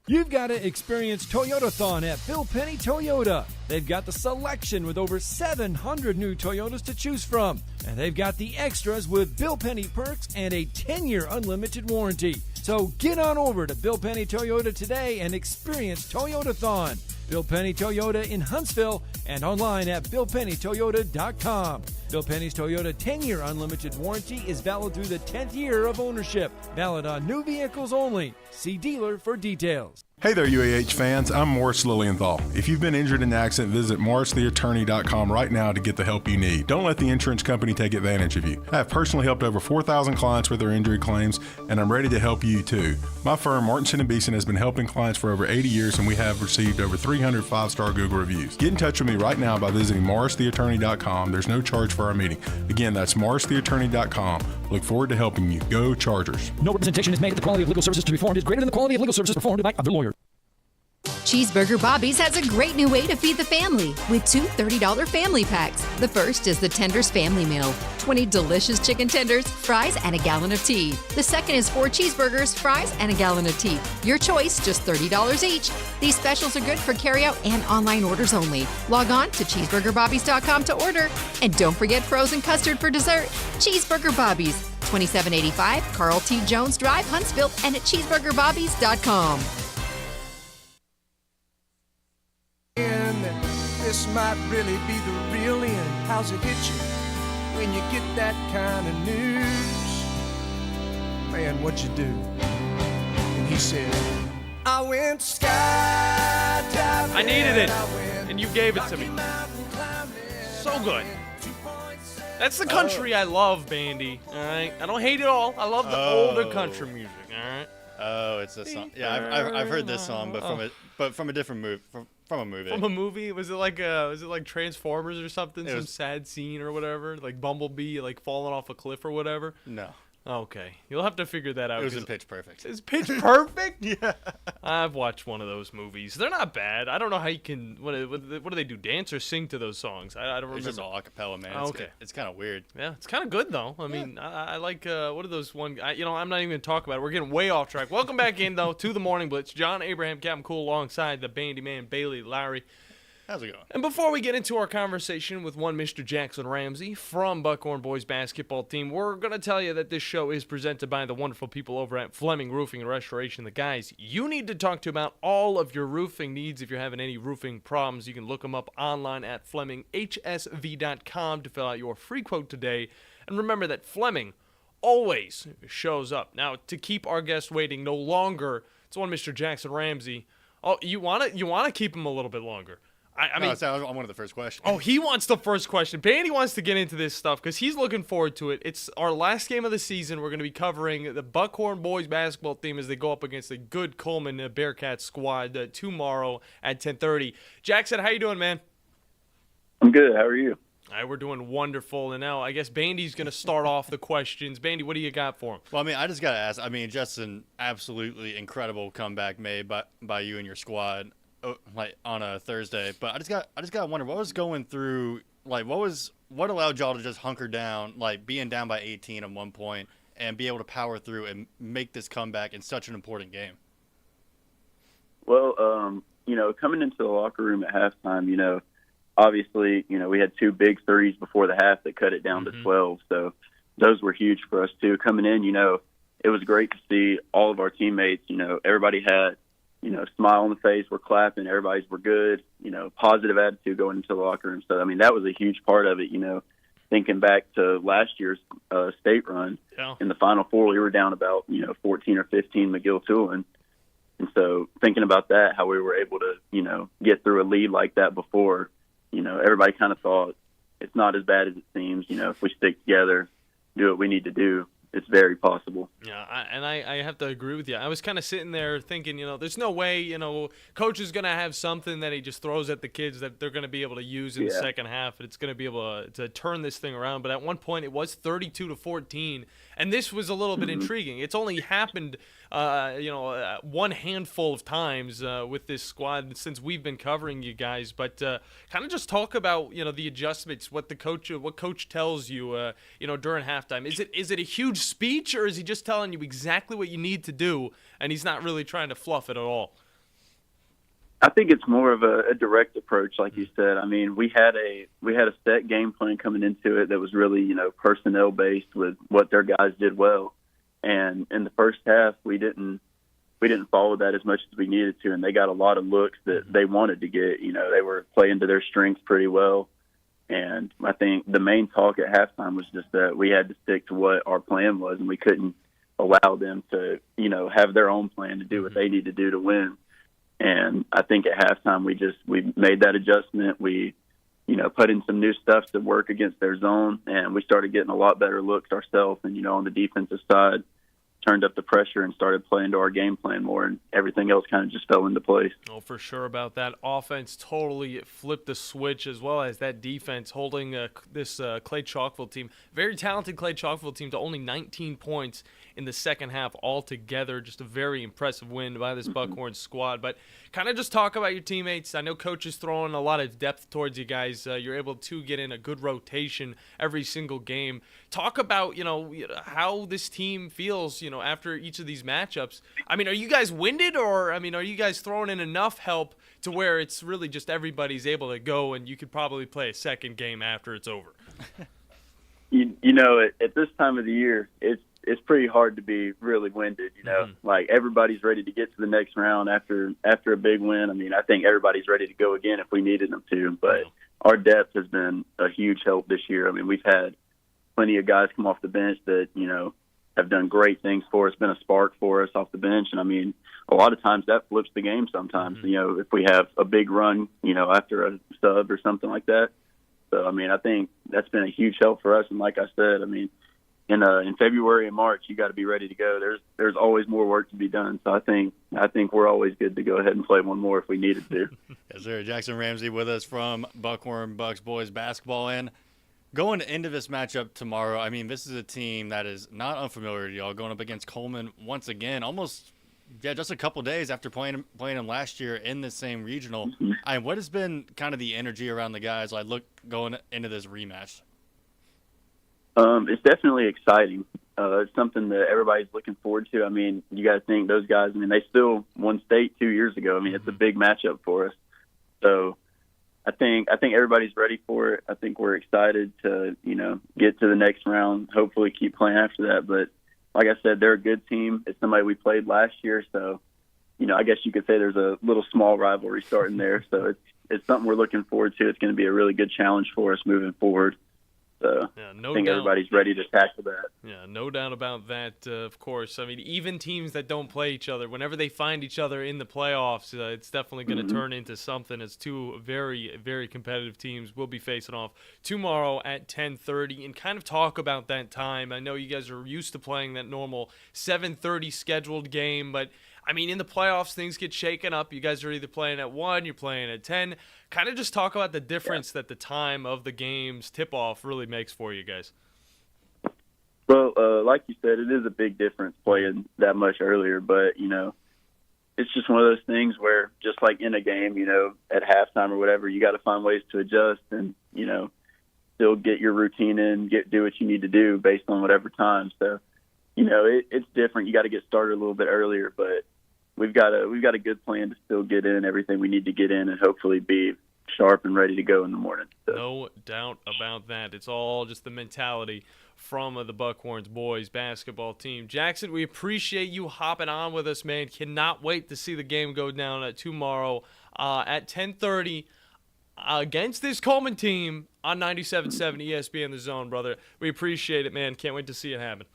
You've got to experience Toyotathon at Bill Penny Toyota. They've got the selection with over 700 new Toyotas to choose from. And they've got the extras with Bill Penny perks and a 10-year unlimited warranty. So get on over to Bill Penny Toyota today and experience Toyotathon. Bill Penny Toyota in Huntsville and online at BillPennyToyota.com. Bill Penny's Toyota 10-year unlimited warranty is valid through the 10th year of ownership. Valid on new vehicles only. See dealer for details. Hey there, UAH fans. I'm Morris Lilienthal. If you've been injured in an accident, visit morristheattorney.com right now to get the help you need. Don't let the insurance company take advantage of you. I have personally helped over 4,000 clients with their injury claims, and I'm ready to help you too. My firm, Martinson & Beeson, has been helping clients for over 80 years, and we have received over 300 5-star Google reviews. Get in touch with me right now by visiting morristheattorney.com. There's no charge for our meeting. Again, that's morristheattorney.com. Look forward to helping you. Go Chargers. No representation is made that the quality of legal services to be performed is greater than the quality of legal services performed by other lawyers. Cheeseburger Bobby's has a great new way to feed the family with two $30 family packs. The first is the Tenders Family Meal, 20 delicious chicken tenders, fries, and a gallon of tea. The second is 4 cheeseburgers, fries, and a gallon of tea. Your choice, just $30 each. These specials are good for carryout and online orders only. Log on to cheeseburgerbobbies.com to order. And don't forget frozen custard for dessert. Cheeseburger Bobby's, 2785 Carl T. Jones Drive, Huntsville, and at cheeseburgerbobbies.com. This might really be the real end. How's it hit you when you get that kind of news? Man, what'd you do? And he said, I went skydiving. I needed it, and you gave it to me. So good. That's the country I love, Bandy. All right, I don't hate it all. I love the older country music. All right. Oh, it's a song. Yeah, I've heard this song, but from a different movie. From a movie. From a movie? Was it like Transformers or something? Some sad scene or whatever? Like Bumblebee like falling off a cliff or whatever? No. Okay. You'll have to figure that out. It was in Pitch Perfect. It's Pitch Perfect? Yeah. I've watched one of those movies. They're not bad. I don't know how you can. What do they do? Dance or sing to those songs? I don't remember. It's just all acapella, man. Oh, okay. It's kind of weird. Yeah, it's kind of good though. I mean, I like what are those one? I'm not even gonna talk about it. We're getting way off track. Welcome back in though to the Morning Blitz. John Abraham, Captain Cool, alongside the Bandiman, Bailey Lowery. How's it going? And before we get into our conversation with one Mr. Jackson Ramsey from Buckhorn Boys basketball team, we're going to tell you that this show is presented by the wonderful people over at Fleming Roofing and Restoration. The guys you need to talk to about all of your roofing needs. If you're having any roofing problems, you can look them up online at FlemingHSV.com to fill out your free quote today. And remember that Fleming always shows up. Now, to keep our guests waiting no longer, it's one Mr. Jackson Ramsey. Oh, you want to keep him a little bit longer. I mean, I wanted the first question. Oh, he wants the first question. Bandy wants to get into this stuff because he's looking forward to it. It's our last game of the season. We're going to be covering the Buckhorn Boys basketball team as they go up against a good Coleman Bearcats squad tomorrow at 10:30. Jackson, how you doing, man? I'm good. How are you? All right, we're doing wonderful. And now I guess Bandy's going to start off the questions. Bandy, what do you got for him? Well, I mean, I just got to ask. I mean, just an absolutely incredible comeback made by you and your squad, like on a Thursday. But I just got to wonder what was going through. Like, what allowed y'all to just hunker down, like being down by 18 at one point, and be able to power through and make this comeback in such an important game? Well, coming into the locker room at halftime, obviously, we had 2 big threes before the half that cut it down to 12. So those were huge for us too. Coming in, it was great to see all of our teammates. Everybody had, smile on the face. We're clapping. Everybody's were good. Positive attitude going into the locker room. So, I mean, that was a huge part of it. Thinking back to last year's state run in the Final Four, we were down about 14 or 15 McGill-Tulane. And so thinking about that, how we were able to, get through a lead like that before, everybody kind of thought it's not as bad as it seems. If we stick together, do what we need to do, it's very possible. Yeah, I have to agree with you. I was kind of sitting there thinking, there's no way, coach is going to have something that he just throws at the kids that they're going to be able to use in the second half, and it's going to be able to turn this thing around. But at one point, it was 32-14, and this was a little bit intriguing. It's only happened, one handful of times with this squad since we've been covering you guys. But kind of just talk about, the adjustments, what coach tells you, during halftime. Is it a huge speech, or is he just telling you exactly what you need to do, and he's not really trying to fluff it at all? I think it's more of a direct approach, like you said. I mean, we had a set game plan coming into it that was really, personnel based with what their guys did well. And in the first half, we didn't follow that as much as we needed to, and they got a lot of looks that they wanted to get. They were playing to their strengths pretty well. And I think the main talk at halftime was just that we had to stick to what our plan was, and we couldn't allow them to, have their own plan to do what they need to do to win. And I think at halftime we made that adjustment. We, put in some new stuff to work against their zone, and we started getting a lot better looks ourselves. And, on the defensive side, turned up the pressure and started playing to our game plan more, and everything else kind of just fell into place. Oh, for sure about that. Offense totally flipped the switch, as well as that defense holding this Clay Chalkville team, very talented Clay Chalkville team, to only 19 points in the second half altogether. Just a very impressive win by this Buckhorn squad. But kind of just talk about your teammates. I know Coach is throwing a lot of depth towards you guys. You're able to get in a good rotation every single game. Talk about, how this team feels, after each of these matchups. I mean, are you guys winded, or, are you guys throwing in enough help to where it's really just everybody's able to go and you could probably play a second game after it's over? At this time of the year, it's pretty hard to be really winded, like everybody's ready to get to the next round after a big win. I mean, I think everybody's ready to go again if we needed them to, but our depth has been a huge help this year. I mean, we've had plenty of guys come off the bench that, have done great things for us, been a spark for us off the bench. And I mean, a lot of times that flips the game sometimes, if we have a big run, after a sub or something like that. So, I mean, I think that's been a huge help for us. And like I said, I mean, in February and March, you got to be ready to go. There's always more work to be done. So I think we're always good to go ahead and play one more if we needed to. Yes, sir. Jackson Ramsey with us from Buckhorn Bucks boys basketball. And going into this matchup tomorrow, I mean, this is a team that is not unfamiliar to y'all, going up against Coleman once again, just a couple days after playing them last year in the same regional. What has been kind of the energy around the guys going into this rematch? It's definitely exciting. It's something that everybody's looking forward to. I mean, you got to think those guys, they still won state 2 years ago. I mean, it's a big matchup for us. So I think everybody's ready for it. I think we're excited to, get to the next round, hopefully keep playing after that. But like I said, they're a good team. It's somebody we played last year. So, I guess you could say there's a little small rivalry starting there. So it's something we're looking forward to. It's going to be a really good challenge for us moving forward. So I think everybody's ready to tackle that. Yeah, no doubt about that, of course. I mean, even teams that don't play each other, whenever they find each other in the playoffs, it's definitely going to turn into something, as two very, very competitive teams will be facing off tomorrow at 10:30. And kind of talk about that time. I know you guys are used to playing that normal 7:30 scheduled game, but I mean, in the playoffs, things get shaken up. You guys are either playing at 1, you're playing at 10. Kind of just talk about the difference that the time of the game's tip-off really makes for you guys. Well, like you said, it is a big difference playing that much earlier, but, it's just one of those things where just like in a game, at halftime or whatever, you got to find ways to adjust and, still get your routine in, do what you need to do based on whatever time. So, it's different. You got to get started a little bit earlier, but we've got a good plan to still get in everything we need to get in and hopefully be sharp and ready to go in the morning. So. No doubt about that. It's all just the mentality from the Buckhorns boys basketball team. Jackson, we appreciate you hopping on with us, man. Cannot wait to see the game go down tomorrow at 10:30 against this Coleman team on 97.7 ESPN The Zone, brother. We appreciate it, man. Can't wait to see it happen.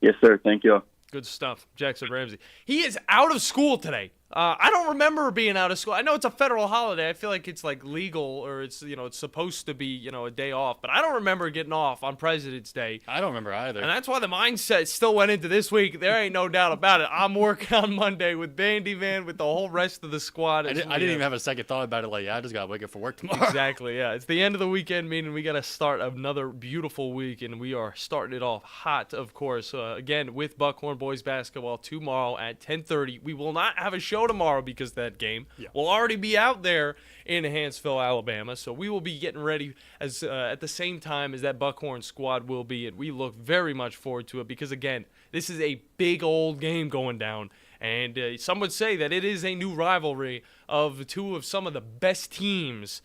Yes, sir. Thank you. Good stuff. Jackson Ramsey. He is out of school today. I don't remember being out of school. I know it's a federal holiday. I feel like it's like legal or it's it's supposed to be a day off. But I don't remember getting off on President's Day. I don't remember either. And that's why the mindset still went into this week. There ain't no doubt about it. I'm working on Monday with Bandiman, with the whole rest of the squad. I didn't even have a second thought about it. Like, I just got to wake up for work tomorrow. Exactly, yeah. It's the end of the weekend, meaning we got to start another beautiful week, and we are starting it off hot, of course. Again, with Buckhorn boys basketball tomorrow at 10:30. We will not have a show tomorrow because that game will already be out there in Hanceville, Alabama. So we will be getting ready as at the same time as that Buckhorn squad will be, and we look very much forward to it because, again, this is a big old game going down. And some would say that it is a new rivalry of two of some of the best teams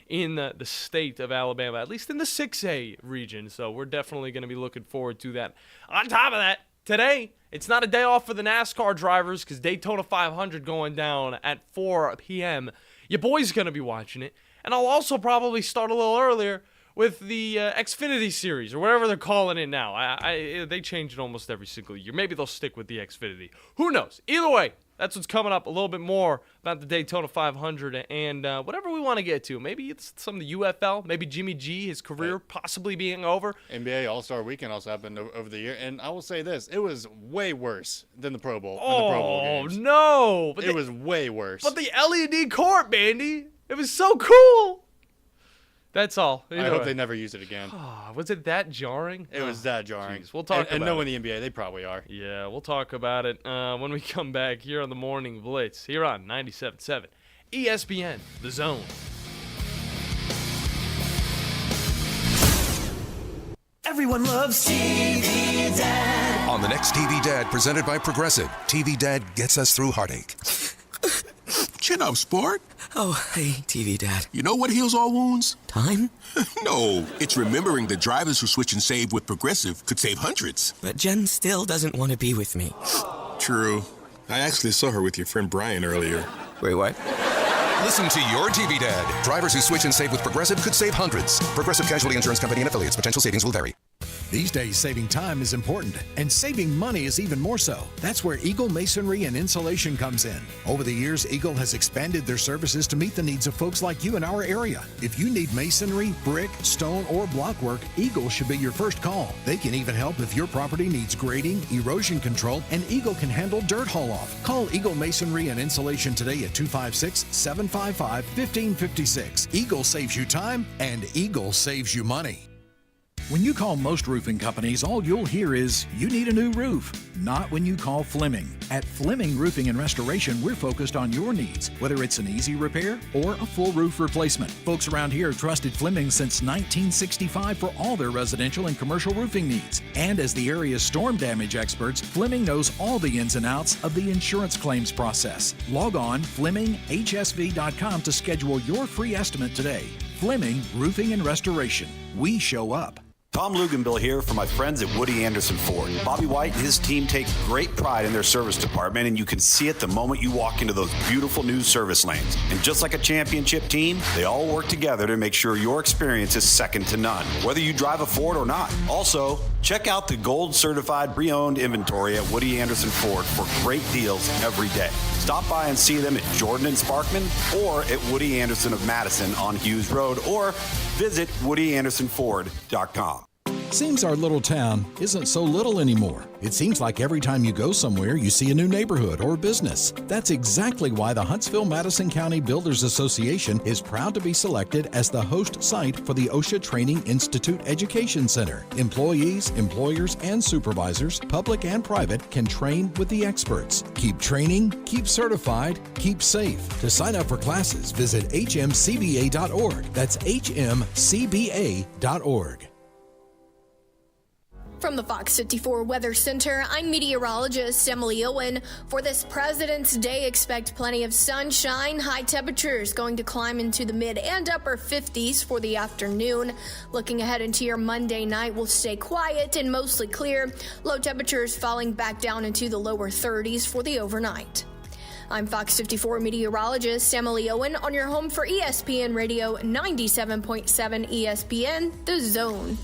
in the state of Alabama, at least in the 6A region. So we're definitely going to be looking forward to that. On top of that, today, it's not a day off for the NASCAR drivers because Daytona 500 going down at 4 p.m. Your boy's going to be watching it. And I'll also probably start a little earlier with the Xfinity Series or whatever they're calling it now. They change it almost every single year. Maybe they'll stick with the Xfinity. Who knows? Either way, that's what's coming up. A little bit more about the Daytona 500 and whatever we want to get to. Maybe it's some of the UFL. Maybe Jimmy G, his career possibly being over. NBA All-Star Weekend also happened over the year. And I will say this. It was way worse than the Pro Bowl. Oh, no. But it was way worse. But the LED court, Bandy. It was so cool. That's all. I hope they never use it again. Was it that jarring? It was that jarring. Geez, we'll talk about it. And knowing the NBA, they probably are. Yeah, we'll talk about it when we come back here on the Morning Blitz, here on 97.7 ESPN, The Zone. Everyone loves TV Dad. On the next TV Dad, presented by Progressive, TV Dad gets us through heartache. Chin up, sport. Oh, hey, TV Dad. You know what heals all wounds? Time? No, it's remembering that drivers who switch and save with Progressive could save hundreds. But Jen still doesn't want to be with me. True. I actually saw her with your friend Brian earlier. Wait, what? Listen to your TV Dad. Drivers who switch and save with Progressive could save hundreds. Progressive Casualty Insurance Company and affiliates. Potential savings will vary. These days, saving time is important, and saving money is even more so. That's where Eagle Masonry and Insulation comes in. Over the years, Eagle has expanded their services to meet the needs of folks like you in our area. If you need masonry, brick, stone, or block work, Eagle should be your first call. They can even help if your property needs grading, erosion control, and Eagle can handle dirt haul-off. Call Eagle Masonry and Insulation today at 256-755-1556. Eagle saves you time, and Eagle saves you money. When you call most roofing companies, all you'll hear is, you need a new roof. Not when you call Fleming. At Fleming Roofing and Restoration, we're focused on your needs, whether it's an easy repair or a full roof replacement. Folks around here have trusted Fleming since 1965 for all their residential and commercial roofing needs. And as the area's storm damage experts, Fleming knows all the ins and outs of the insurance claims process. Log on FlemingHSV.com to schedule your free estimate today. Fleming Roofing and Restoration. We show up. Tom Luganbill here for my friends at Woody Anderson Ford. Bobby White and his team take great pride in their service department, and you can see it the moment you walk into those beautiful new service lanes. And just like a championship team, they all work together to make sure your experience is second to none, whether you drive a Ford or not. Also, check out the gold certified pre-owned inventory at Woody Anderson Ford for great deals every day. Stop by and see them at Jordan and Sparkman or at Woody Anderson of Madison on Hughes Road, or visit WoodyAndersonFord.com. Seems our little town isn't so little anymore. It seems like every time you go somewhere, you see a new neighborhood or business. That's exactly why the Huntsville-Madison County Builders Association is proud to be selected as the host site for the OSHA Training Institute Education Center. Employees, employers, and supervisors, public and private, can train with the experts. Keep training, keep certified, keep safe. To sign up for classes, visit hmcba.org. That's hmcba.org. From the Fox 54 Weather Center, I'm meteorologist Emily Owen. For this President's Day, expect plenty of sunshine. High temperatures going to climb into the mid and upper 50s for the afternoon. Looking ahead into your Monday night, will stay quiet and mostly clear. Low temperatures falling back down into the lower 30s for the overnight. I'm Fox 54 meteorologist Emily Owen on your home for ESPN Radio 97.7 ESPN, The Zone.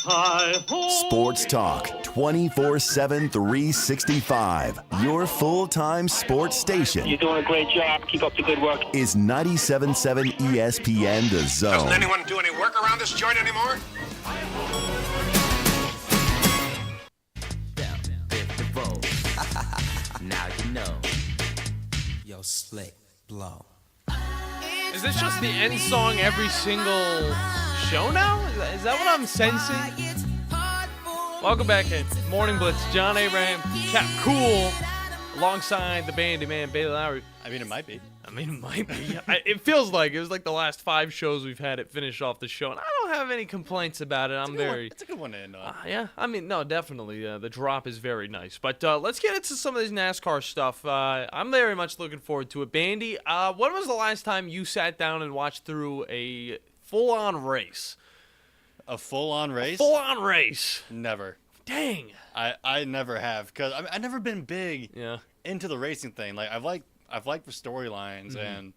Sports Talk 24/7 365. Your full-time sports station. You're doing a great job. Keep up the good work. Is 97.7 ESPN The Zone. Doesn't anyone do any work around this joint anymore? Now you know. Yo, slick blow. Is this just the end song every single show now? Is that what I'm sensing? Welcome back in Morning Blitz. John Abraham, Cap Cool, alongside the Bandiman, Bailey Lowery. I mean, it might be. It feels like it was like the last 5 shows we've had it finish off the show, and I don't have any complaints about it. It's a good one to end on. Yeah, I mean, no, definitely. The drop is very nice. But let's get into some of this NASCAR stuff. I'm very much looking forward to it. Bandy, when was the last time you sat down and watched through a full-on race? A full-on race? Full-on race. Never. Dang. I never have, because I've never been big into the racing thing. Like, I've liked the storylines and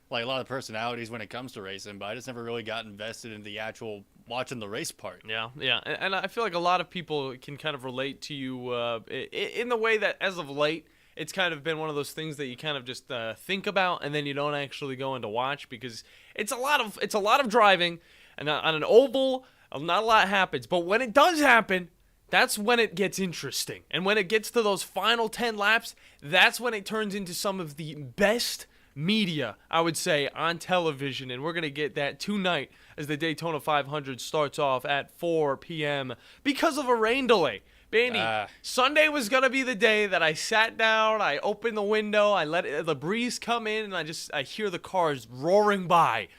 like a lot of personalities when it comes to racing, but I just never really got invested in the actual watching the race part. Yeah. And I feel like a lot of people can kind of relate to you in the way that as of late, it's kind of been one of those things that you kind of just think about and then you don't actually go in to watch, because it's a lot of driving, and on an oval, not a lot happens. But when it does happen, that's when it gets interesting. And when it gets to those final 10 laps, that's when it turns into some of the best media, I would say, on television. And we're going to get that tonight as the Daytona 500 starts off at 4 p.m. because of a rain delay. Bandy, Sunday was going to be the day that I sat down, I opened the window, I let the breeze come in, and I hear the cars roaring by.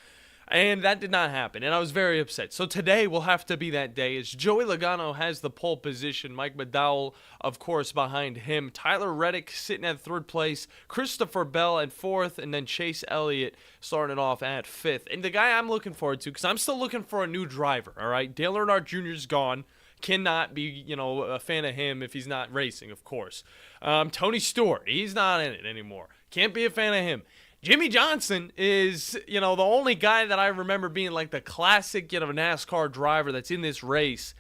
And that did not happen, and I was very upset. So today will have to be that day, as Joey Logano has the pole position. Mike McDowell, of course, behind him. Tyler Reddick sitting at 3rd place. Christopher Bell at 4th, and then Chase Elliott starting off at 5th. And the guy I'm looking forward to, because I'm still looking for a new driver, all right? Dale Earnhardt Jr. is gone. Cannot be, a fan of him if he's not racing, of course. Tony Stewart, he's not in it anymore. Can't be a fan of him. Jimmy Johnson is, the only guy that I remember being like the classic, NASCAR driver that's in this race.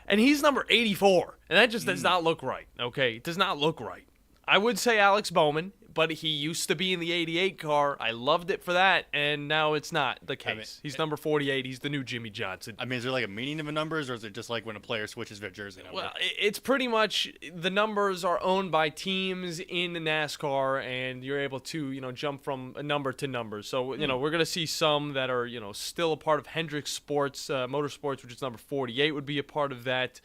And he's number 84. And that just does not look right, okay? It does not look right. I would say Alex Bowman, but he used to be in the 88 car. I loved it for that, and now it's not the case. He's number 48. He's the new Jimmy Johnson. I mean, is there like a meaning of the numbers, or is it just like when a player switches their jersey number? Well, it's pretty much the numbers are owned by teams in the NASCAR, and you're able to, jump from a number to number. So, we're going to see some that are, still a part of Hendrick Sports, Motorsports, which is number 48, would be a part of that.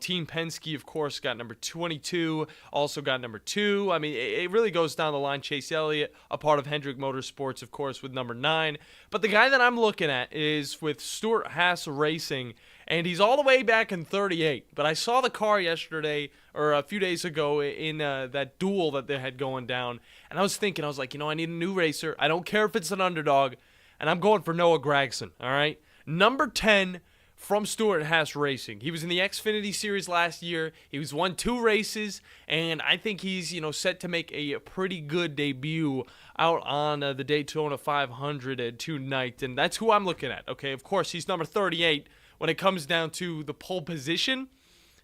Team Penske, of course, got number 22, also got number 2. I mean, it really goes down the line. Chase Elliott, a part of Hendrick Motorsports, of course, with number 9. But the guy that I'm looking at is with Stuart Haas Racing, and he's all the way back in 38. But I saw the car yesterday, or a few days ago, in that duel that they had going down, and I was like, I need a new racer. I don't care if it's an underdog, and I'm going for Noah Gragson, all right? Number 10 from Stuart Haas Racing. He was in the Xfinity Series last year. He was won 2 races, and I think he's, set to make a pretty good debut out on the Daytona 500 tonight, and that's who I'm looking at, okay? Of course, he's number 38 when it comes down to the pole position,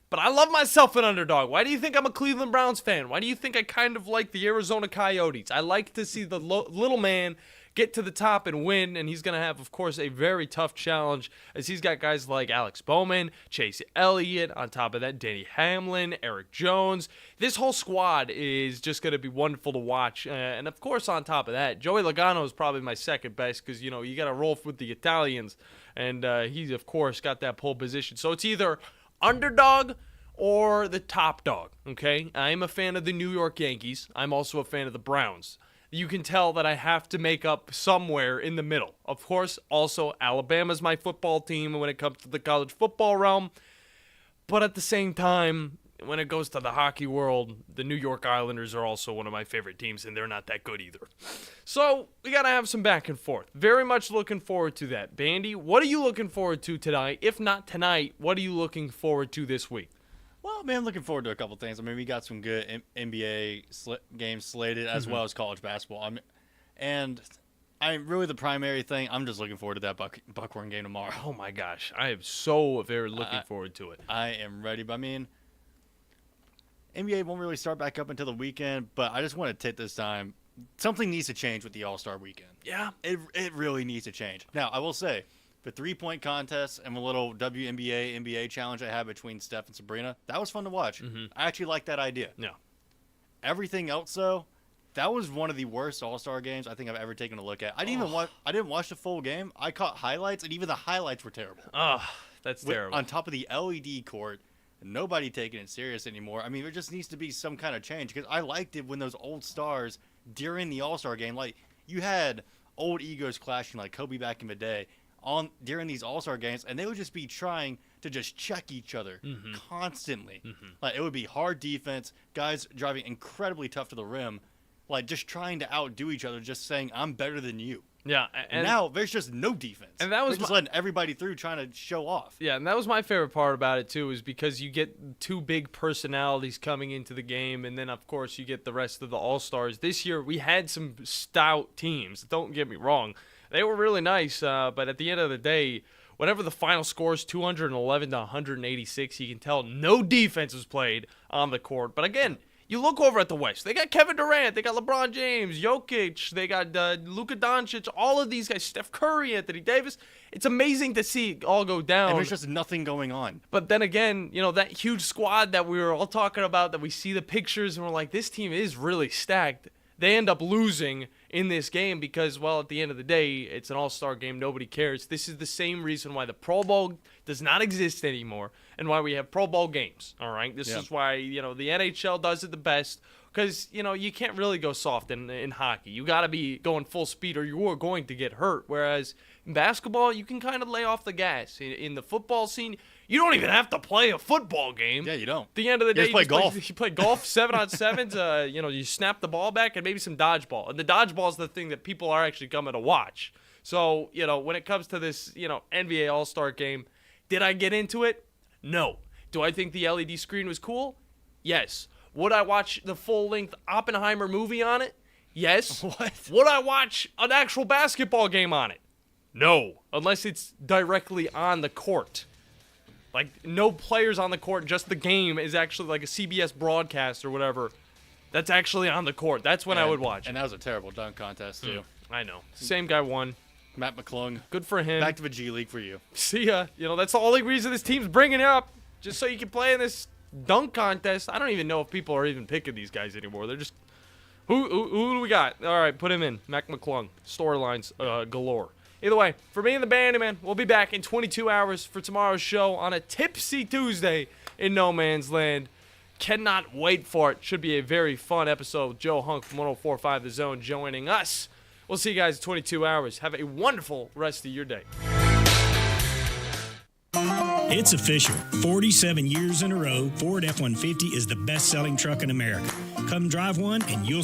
but I love myself an underdog. Why do you think I'm a Cleveland Browns fan? Why do you think I kind of like the Arizona Coyotes? I like to see the little man get to the top and win, and he's going to have, of course, a very tough challenge as he's got guys like Alex Bowman, Chase Elliott, on top of that, Denny Hamlin, Eric Jones. This whole squad is just going to be wonderful to watch, and of course, on top of that, Joey Logano is probably my second best because, you got to roll with the Italians, and he's, of course, got that pole position. So it's either underdog or the top dog, okay? I'm a fan of the New York Yankees. I'm also a fan of the Browns. You can tell that I have to make up somewhere in the middle. Of course, also, Alabama's my football team when it comes to the college football realm. But at the same time, when it goes to the hockey world, the New York Islanders are also one of my favorite teams, and they're not that good either. So we got to have some back and forth. Very much looking forward to that. Bandy, what are you looking forward to tonight? If not tonight, what are you looking forward to this week? Well, man, looking forward to a couple things. I mean, we got some good NBA games slated as well as college basketball. Really the primary thing, I'm just looking forward to that Buckhorn game tomorrow. Oh, my gosh. I am so very looking forward to it. I am ready. But, I mean, NBA won't really start back up until the weekend, but I just want to take this time. Something needs to change with the All-Star weekend. Yeah. It really needs to change. Now, I will say, the 3-point contest and the little WNBA, NBA challenge I had between Steph and Sabrina, that was fun to watch. I actually like that idea. Yeah. Everything else, though, that was one of the worst All-Star games I think I've ever taken a look at. I didn't watch the full game. I caught highlights, and even the highlights were terrible. Oh, that's terrible. On top of the LED court, nobody taking it serious anymore. I mean, there just needs to be some kind of change, because I liked it when those old stars during the All-Star game, like you had old egos clashing like Kobe back in the day, during these All-Star games, and they would just be trying to just check each other constantly. Like, it would be hard defense, guys driving incredibly tough to the rim, like just trying to outdo each other, just saying, I'm better than you. Yeah. And now there's just no defense. And that was just letting everybody through trying to show off. Yeah, and that was my favorite part about it, too, is because you get two big personalities coming into the game, and then, of course, you get the rest of the All-Stars. This year, we had some stout teams. Don't get me wrong. They were really nice, but at the end of the day, whenever the final score is 211 to 186, you can tell no defense was played on the court. But again, you look over at the West. They got Kevin Durant. They got LeBron James, Jokic. They got Luka Doncic. All of these guys, Steph Curry, Anthony Davis. It's amazing to see it all go down. And there's just nothing going on. But then again, that huge squad that we were all talking about, that we see the pictures, and we're like, this team is really stacked. They end up losing in this game because, well, at the end of the day, it's an all-star game. Nobody cares. This is the same reason why the Pro Bowl does not exist anymore and why we have Pro Bowl games, all right? This is why, the NHL does it the best because, you can't really go soft in hockey. You got to be going full speed or you are going to get hurt, whereas in basketball, you can kind of lay off the gas. In the football scene, you don't even have to play a football game. Yeah, you don't. At the end of the day, you play golf. You play golf 7-on-7s. You snap the ball back and maybe some dodgeball. And the dodgeball is the thing that people are actually coming to watch. So, when it comes to this, NBA All-Star game, did I get into it? No. Do I think the LED screen was cool? Yes. Would I watch the full-length Oppenheimer movie on it? Yes. What? Would I watch an actual basketball game on it? No. Unless it's directly on the court. Like, no players on the court, just the game is actually like a CBS broadcast or whatever. That's actually on the court. That's when I would watch. And that was a terrible dunk contest, too. I know. Same guy won. Matt McClung. Good for him. Back to the G League for you. See ya. That's the only reason this team's bringing it up. Just so you can play in this dunk contest. I don't even know if people are even picking these guys anymore. They're just... Who do we got? All right, put him in. Mac McClung. Storylines galore. Either way, for me and the Bandiman, we'll be back in 22 hours for tomorrow's show on a Tipsy Tuesday in No Man's Land. Cannot wait for it. Should be a very fun episode with Joe Hunk from 104.5 The Zone joining us. We'll see you guys in 22 hours. Have a wonderful rest of your day. It's official. 47 years in a row, Ford F-150 is the best-selling truck in America. Come drive one and you'll